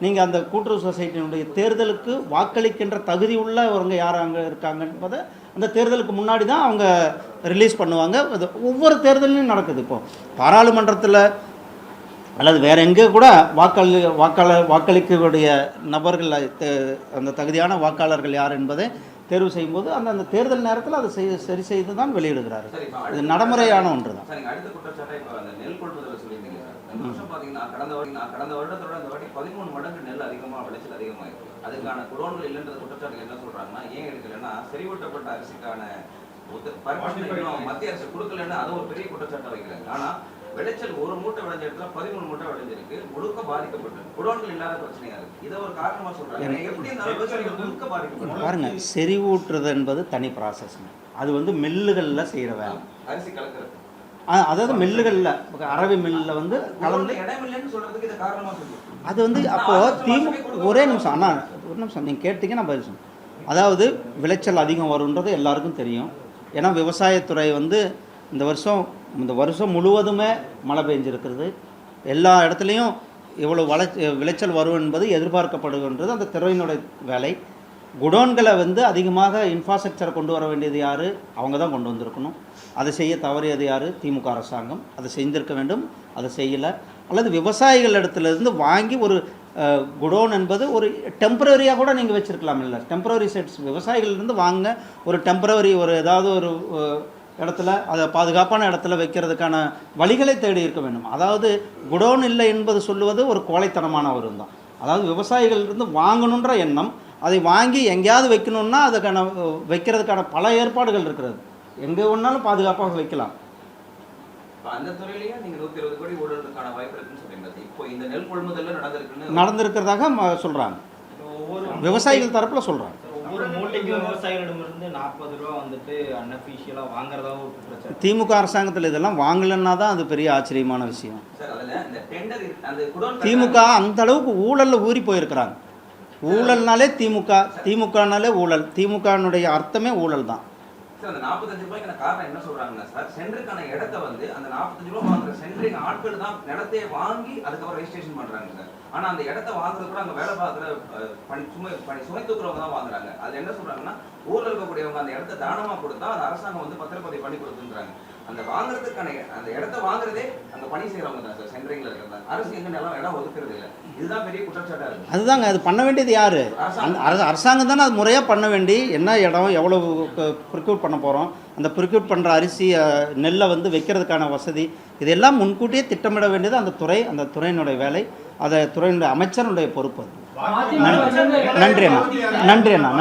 நீங்கள் அந்த கூட்டுறவு சொசைட்டியினுடைய தேர்தலுக்கு வாக்களிக்கின்ற தகுதி உள்ளவங்க யார் அங்கே இருக்காங்க என்பதை அந்த தேர்தலுக்கு முன்னாடி தான் அவங்க ரிலீஸ் பண்ணுவாங்க. அது ஒவ்வொரு தேர்தலையும் நடக்குது. இப்போது பாராளுமன்றத்தில் அல்லது வேறு எங்கே கூட வாக்களிக்கக்கூடிய நபர்கள் அந்த தகுதியான வாக்காளர்கள் யார் என்பதை தேர்வு செய்யும்போது அந்த தேர்தல் நேரத்தில் அதை சரி செய்து தான் வெளியிடுகிறார்கள். இது நடைமுறையான ஒன்று தான். கடந்த வருடத்தோட இந்த வாட்டி 13 மடங்கு நெல் அதிகமாக விளைச்சல் அதிகமாயிருக்கு. அதுக்கான குடோன்கள் இல்லைன்றது குற்றச்சாட்டு என்ன சொல்றாங்கன்னா, ஏன் எடுக்கலன்னா செறிவூட்டப்பட்ட அரிசிக்கான மத்திய அரசு கொடுக்கலன்னு அதை ஒரு பெரிய குற்றச்சாட்டை வைக்கிறாங்க. ஆனா விளைச்சல் ஒரு மூட்டை விளைஞ்ச இடத்துல 13 மூட்டை விளைஞ்சிருக்கு, முழுக்க பாதிக்கப்பட்டு குடோன்கள் இல்லாத பிரச்சனையா இருக்கு. இதை ஒரு காரணமா சொல்றாங்க. எப்படி விவசாயிகள் முழுக்க பாதிக்கப்பட்டு பாருங்க, செறிவூட்டுறது என்பது தனி ப்ராசஸ். அது மில்லுகளில் செய்கிற வேலை. அரிசி கலக்கிறது, அதாவது மில்லுகளில் அரவை மில்லில் கலந்து அது அப்போது ஒரே நிமிஷம் அண்ணா, ஒரு நிமிஷம் நீங்கள் கேட்டீங்க நான் பதில் சொன்னேன். அதாவது விளைச்சல் அதிகம் வருன்றது எல்லாருக்கும் தெரியும். ஏன்னா விவசாயத்துறை இந்த வருஷம் முழுவதுமே மழை பெஞ்சிருக்கிறது. எல்லா இடத்துலையும் இவ்வளோ விளைச்சல் வரும் என்பது எதிர்பார்க்கப்படுகின்றது. அந்த துறையினுடைய வேலை. குடோன்களை அதிகமாக இன்ஃப்ராஸ்ட்ரக்சரை கொண்டு வர வேண்டியது யார்? அவங்க தான் கொண்டு வந்திருக்கணும். அதை செய்ய தவறியது யார்? திமுக அரசாங்கம். அதை செஞ்சிருக்க வேண்டும், அதை செய்யலை. அல்லது விவசாயிகள் இடத்துலேருந்து வாங்கி ஒரு குடோன் என்பது ஒரு டெம்பரரியாக கூட நீங்கள் வச்சுருக்கலாம். இல்லை, டெம்பரரி செட்ஸ் விவசாயிகள்லேருந்து வாங்க ஒரு டெம்பரரி ஏதாவது ஒரு இடத்துல அதை பாதுகாப்பான இடத்துல வைக்கிறதுக்கான வழிகளை தேடி இருக்க வேண்டும். அதாவது குடோன் இல்லை என்பது சொல்லுவது ஒரு கோழைத்தனமான ஒரு தான். அதாவது விவசாயிகளிருந்து வாங்கணுன்ற எண்ணம், அதை வாங்கி எங்கேயாவது வைக்கணுன்னா அதுக்கான வைக்கிறதுக்கான பல ஏற்பாடுகள் இருக்கிறது. எங்கே ஒன்றாலும் பாதுகாப்பாக வைக்கலாம். அந்த துறையிலேயே நீங்கள் 120 கோடி ஊழலுக்கான வாய்ப்பு இருக்குன்னு சொல்றீங்க. இப்போ இந்த நெல் கொள்முதல் நடந்திருக்கிறதாக சொல்கிறாங்க. விவசாயிகள் தரப்பில் சொல்கிறாங்க. ஒவ்வொரு மூட்டைக்கும் விவசாயிகளிடமிருந்து 40 ரூபா அன்அஃபிஷியலாக வாங்குறதாக ஒரு பிரச்சனை. திமுக அரசாங்கத்தில் இதெல்லாம் வாங்கலைன்னா தான் அது பெரிய ஆச்சரியமான விஷயம். திமுக அந்த அளவுக்கு ஊழலில் ஊறி போயிருக்கிறாங்க. ஊழல்னாலே திமுகனாலே ஊழல். திமுகனுடைய அர்த்தமே ஊழல் தான். அந்த 45 ரூபாய்க்கான காரணம் என்ன சொல்றாங்கன்னா சார், சென்டருக்கான இடத்தை அந்த 45 ரூபாய் வாங்குற சென்டரிங் ஆட்கள் தான் இடத்தையே வாங்கி அதுக்கப்புறம் ரெஜிஸ்ட்ரேஷன் பண்றாங்க சார். ஆனா அந்த இடத்தை வாங்குறது கூட அங்க வேலை பார்க்குற சுமை தூக்குறவங்க தான் வாங்குறாங்க. அது என்ன சொல்றாங்கன்னா, ஊர்ல இருக்கக்கூடியவங்க அந்த இடத்த தானமா கொடுத்தா அது அரசாங்கம் பத்திரப்பதிவு பண்ணி கொடுத்துன்றாங்க. அந்த வாங்குறதுக்கான அந்த இடத்த வாங்குறதே அங்க பணி செய்யறவங்க தான் சார், சென்டரிங்ல இருக்கிறதா. அரசு எங்க நிலம் இடம் ஒதுக்குறது இல்லை. இதுதான் பெரிய குற்றச்சாட்டா இருக்கு. அதுதாங்க, அது பண்ண வேண்டியது யாரு? அரசாங்கம் தானே அது முறையாக பண்ண வேண்டி. என்ன இடம், எவ்வளவு ப்ரிக்யூட் பண்ண போகிறோம், அந்த ப்ரிக்யூட் பண்ணுற அரிசி நெல்லை வைக்கிறதுக்கான வசதி, இதெல்லாம் முன்கூட்டியே திட்டமிட வேண்டியது அந்த துறையினுடைய வேலை. அதை துறையினுடைய அமைச்சருடைய பொறுப்பு. நன்றி அண்ணா.